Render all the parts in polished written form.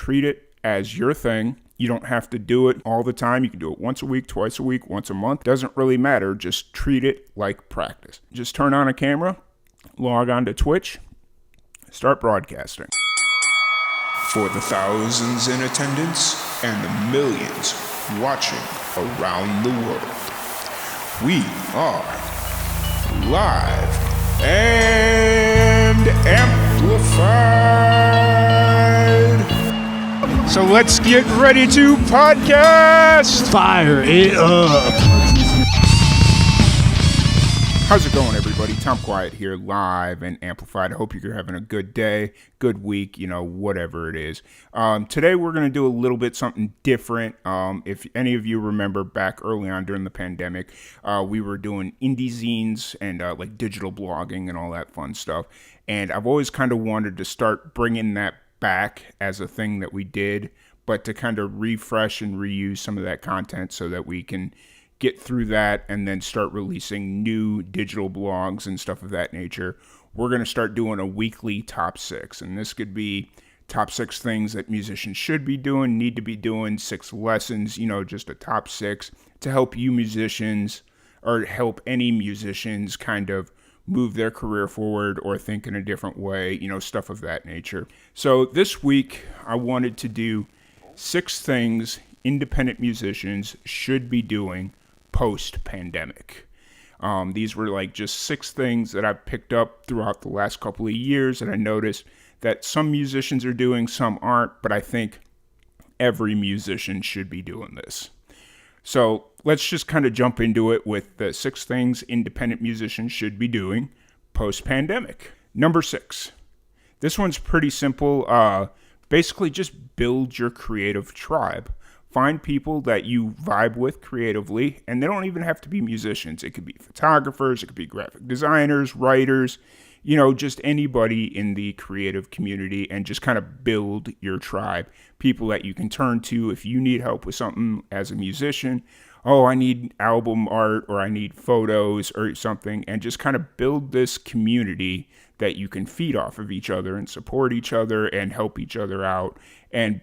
treat it as your thing. You don't have to do it all the time. You can do it once a week, twice a week, once a month. Doesn't really matter. Just treat it like practice. Just turn on a camera, log on to Twitch, start broadcasting. For the thousands in attendance and the millions watching around the world, we are live and amplified. So let's get ready to podcast. Fire it up. How's it going, everybody? Tom Quiet here, live and amplified. I hope you're having a good day, good week, whatever it is. Today we're going to do a little bit something different. If any of you remember back early on during the pandemic, we were doing indie zines and like digital blogging and all that fun stuff. And I've always kind of wanted to start bringing that back as a thing that we did, but to kind of refresh and reuse some of that content so that we can get through that and then start releasing new digital blogs and stuff of that nature. We're going to start doing a weekly top 6, and this could be top 6 things that musicians should be doing, need to be doing, 6 lessons, just a top 6 to help you musicians or help any musicians kind of move their career forward or think in a different way, stuff of that nature. So this week I wanted to do 6 things independent musicians should be doing post-pandemic. These were like just 6 things that I've picked up throughout the last couple of years, and I noticed that some musicians are doing, some aren't, but I think every musician should be doing this. So let's just kind of jump into it with the 6 things independent musicians should be doing post-pandemic. Number 6. This one's pretty simple. Basically just build your creative tribe. Find people that you vibe with creatively, and they don't even have to be musicians. It could be photographers, it could be graphic designers, writers, just anybody in the creative community, and just kind of build your tribe. People that you can turn to if you need help with something as a musician. Oh, I need album art, or I need photos or something, and just kind of build this community that you can feed off of each other and support each other and help each other out, and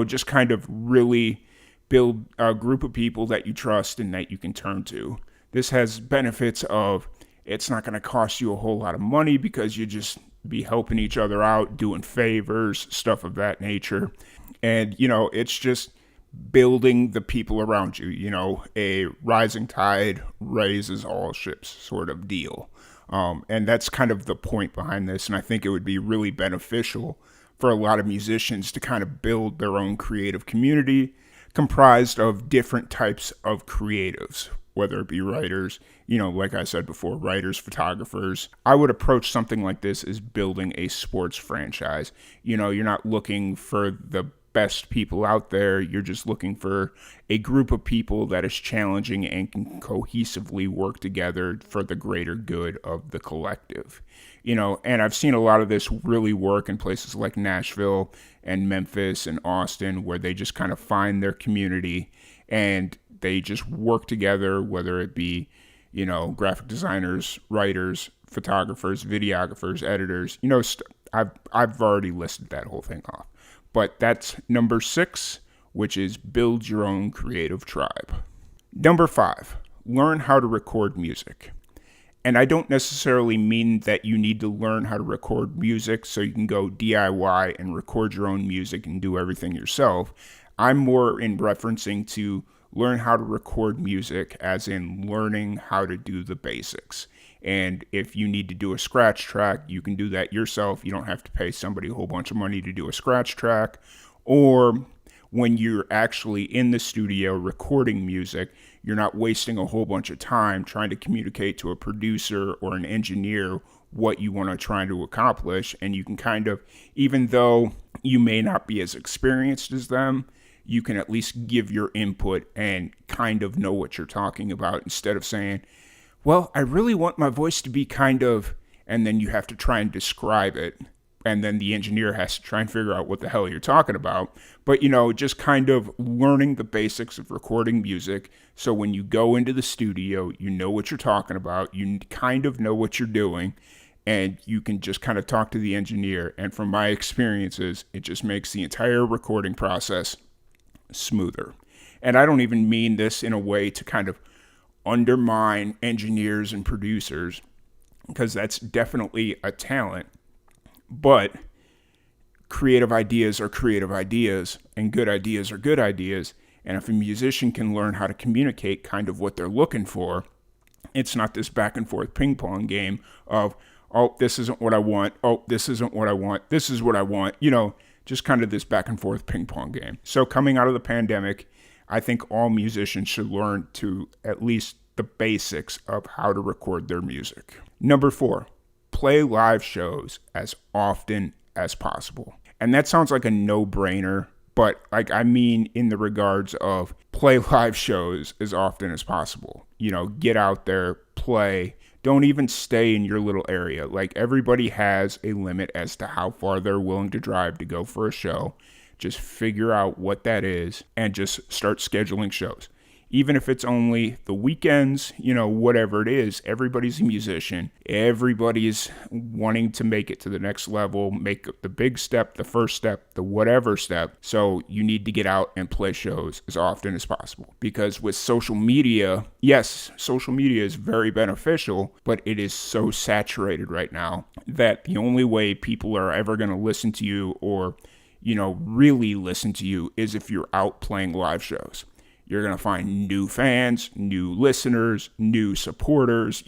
just kind of really build a group of people that you trust and that you can turn to. This has benefits of it's not going to cost you a whole lot of money because you just be helping each other out, doing favors, stuff of that nature. And, it's just building the people around you, a rising tide raises all ships sort of deal. And that's kind of the point behind this. And I think it would be really beneficial for a lot of musicians to kind of build their own creative community comprised of different types of creatives, whether it be writers, like I said before, writers, photographers. I would approach something like this as building a sports franchise. You're not looking for the best people out there. You're just looking for a group of people that is challenging and can cohesively work together for the greater good of the collective. And I've seen a lot of this really work in places like Nashville and Memphis and Austin, where they just kind of find their community and they just work together, whether it be, graphic designers, writers, photographers, videographers, editors, I've already listed that whole thing off. But that's number 6, which is build your own creative tribe. Number 5, learn how to record music. And I don't necessarily mean that you need to learn how to record music so you can go DIY and record your own music and do everything yourself. I'm more in referencing to learn how to record music as in learning how to do the basics. And if you need to do a scratch track, you can do that yourself. You don't have to pay somebody a whole bunch of money to do a scratch track. Or when you're actually in the studio recording music, you're not wasting a whole bunch of time trying to communicate to a producer or an engineer what you want to try to accomplish. And you can kind of, even though you may not be as experienced as them, you can at least give your input and kind of know what you're talking about instead of saying, well, I really want my voice to be kind of, and then you have to try and describe it. And then the engineer has to try and figure out what the hell you're talking about. But, just kind of learning the basics of recording music. So when you go into the studio, you know what you're talking about. You kind of know what you're doing. and you can just kind of talk to the engineer. And from my experiences, it just makes the entire recording process smoother. And I don't even mean this in a way to kind of undermine engineers and producers, because that's definitely a talent. But creative ideas are creative ideas, and good ideas are good ideas. And if a musician can learn how to communicate kind of what they're looking for, it's not this back and forth ping pong game of, oh, this isn't what I want. Oh, this isn't what I want. This is what I want. Just kind of this back and forth ping pong game. So coming out of the pandemic, I think all musicians should learn to at least the basics of how to record their music. Number 4, play live shows as often as possible. And that sounds like a no-brainer, but I mean in the regards of play live shows as often as possible. Get out there, play. Don't even stay in your little area. Everybody has a limit as to how far they're willing to drive to go for a show. Just figure out what that is and just start scheduling shows. Even if it's only the weekends, whatever it is, everybody's a musician. Everybody's wanting to make it to the next level, make the big step, the first step, the whatever step. So you need to get out and play shows as often as possible. Because with social media, yes, social media is very beneficial, but it is so saturated right now that the only way people are ever going to listen to you or, really listen to you is if you're out playing live shows. You're going to find new fans, new listeners, new supporters.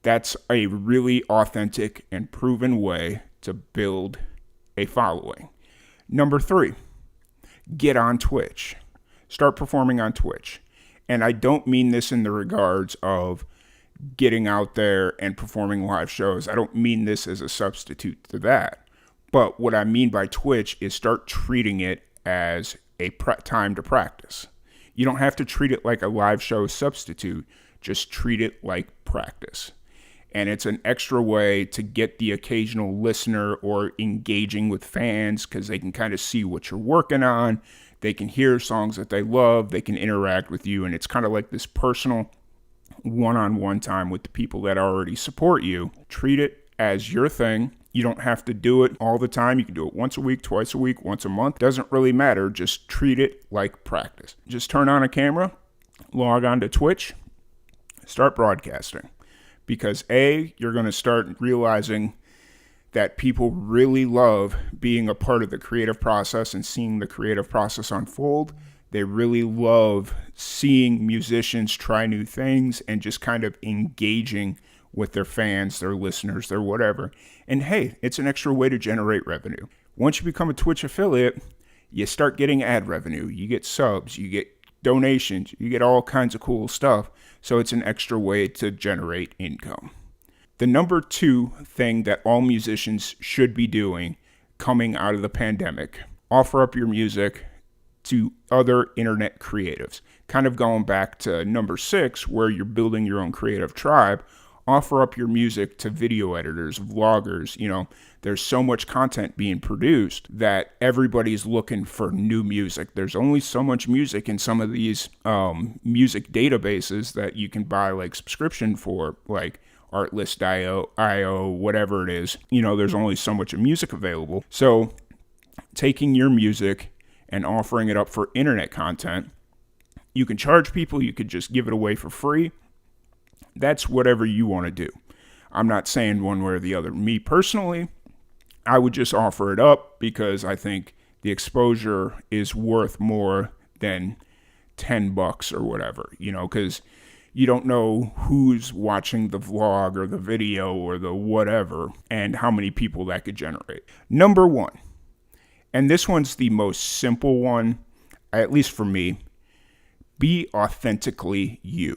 That's a really authentic and proven way to build a following. Number 3, get on Twitch. Start performing on Twitch. And I don't mean this in the regards of getting out there and performing live shows. I don't mean this as a substitute to that. But what I mean by Twitch is start treating it as a time to practice. You don't have to treat it like a live show substitute. Just treat it like practice. And it's an extra way to get the occasional listener or engaging with fans because they can kind of see what you're working on. They can hear songs that they love. They can interact with you. And it's kind of like this personal one-on-one time with the people that already support you. Treat it as your thing. You don't have to do it all the time. You can do it once a week, twice a week, once a month. Doesn't really matter. Just treat it like practice. Just turn on a camera, log on to Twitch, start broadcasting. Because A, you're going to start realizing that people really love being a part of the creative process and seeing the creative process unfold. They really love seeing musicians try new things and just kind of engaging with their fans, their listeners, their whatever. And hey, it's an extra way to generate revenue. Once you become a Twitch affiliate, you start getting ad revenue. You get subs, you get donations, you get all kinds of cool stuff. So it's an extra way to generate income. The number 2 thing that all musicians should be doing coming out of the pandemic, offer up your music to other internet creatives. Kind of going back to number 6, where you're building your own creative tribe. Offer up your music to video editors, vloggers. There's so much content being produced that everybody's looking for new music. There's only so much music in some of these music databases that you can buy subscription for, like Artlist.io, whatever it is. There's only so much of music available. So taking your music and offering it up for internet content, you can charge people, you could just give it away for free. That's whatever you want to do. I'm not saying one way or the other. Me personally, I would just offer it up because I think the exposure is worth more than $10 or whatever, because you don't know who's watching the vlog or the video or the whatever and how many people that could generate. Number 1, and this one's the most simple one, at least for me, be authentically you.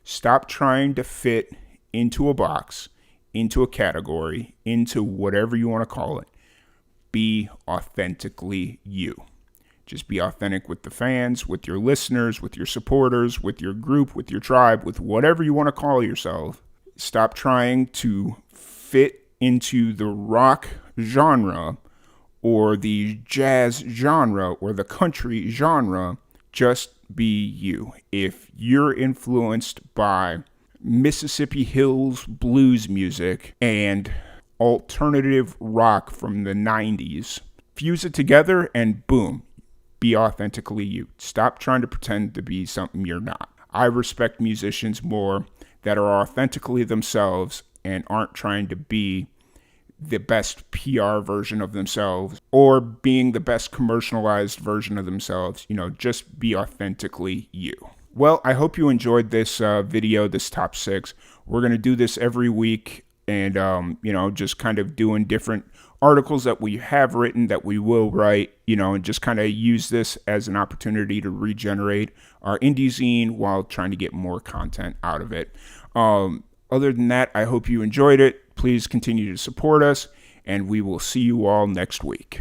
Stop trying to fit into a box, into a category, into whatever you want to call it. Be authentically you. Just be authentic with the fans, with your listeners, with your supporters, with your group, with your tribe, with whatever you want to call yourself. Stop trying to fit into the rock genre or the jazz genre or the country genre. Just be you. If you're influenced by Mississippi Hills blues music and alternative rock from the 90s. Fuse it together and boom, be authentically you. Stop trying to pretend to be something you're not. I respect musicians more that are authentically themselves and aren't trying to be the best PR version of themselves or being the best commercialized version of themselves. Just be authentically you. Well, I hope you enjoyed this video, this top 6. We're going to do this every week and, just kind of doing different articles that we have written, that we will write, and just kind of use this as an opportunity to regenerate our indie zine while trying to get more content out of it. Other than that, I hope you enjoyed it. Please continue to support us, and we will see you all next week.